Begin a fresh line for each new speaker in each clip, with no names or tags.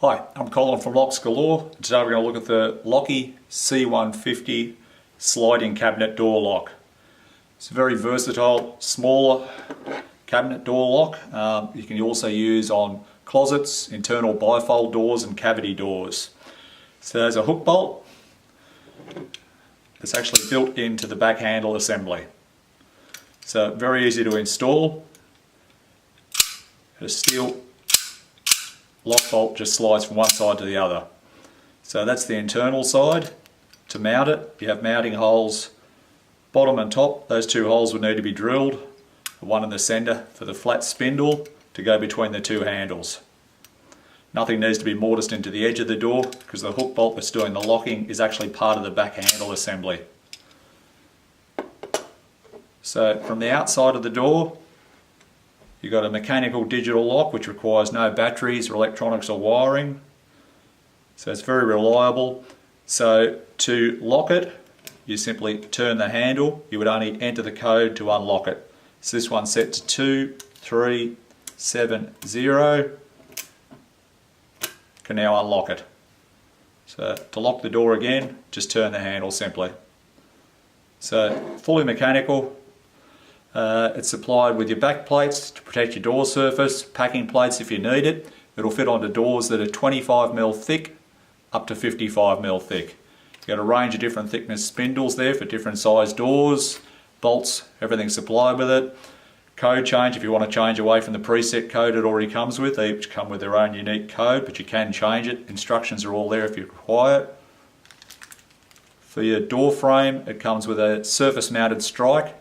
Hi, I'm Colin from Locks Galore. Today we're going to look at the Lockey C150 sliding cabinet door lock. It's a very versatile, smaller cabinet door lock. You can also use on closets, internal bifold doors and cavity doors. So there's a hook bolt that's actually built into the back handle assembly. So very easy to install. A steel lock bolt just slides from one side to the other. So that's the internal side. To mount it, you have mounting holes bottom and top. Those two holes would need to be drilled. One in the centre for the flat spindle to go between the two handles. Nothing needs to be mortised into the edge of the door because the hook bolt that's doing the locking is actually part of the back handle assembly. So from the outside of the door, you've got a mechanical digital lock which requires no batteries or electronics or wiring. So it's very reliable. So to lock it, you simply turn the handle. You would only enter the code to unlock it. So this one's set to 2370. Can now unlock it. So to lock the door again, just turn the handle simply. So fully mechanical. It's supplied with your back plates to protect your door surface, packing plates if you need it. It'll fit onto doors that are 25mm thick up to 55mm thick. You've got a range of different thickness spindles there for different size doors, bolts, everything's supplied with it. Code change if you want to change away from the preset code it already comes with. They each come with their own unique code, but you can change it. Instructions are all there if you require it. For your door frame, it comes with a surface mounted strike.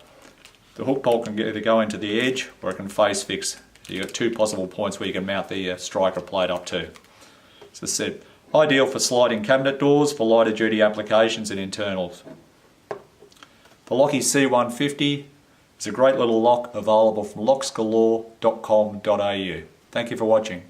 The hook bolt can either go into the edge or it can face fix. You've got two possible points where you can mount the striker plate up to. As I said, ideal for sliding cabinet doors for lighter duty applications and internals. The Lockey C150 is a great little lock available from locksgalore.com.au. Thank you for watching.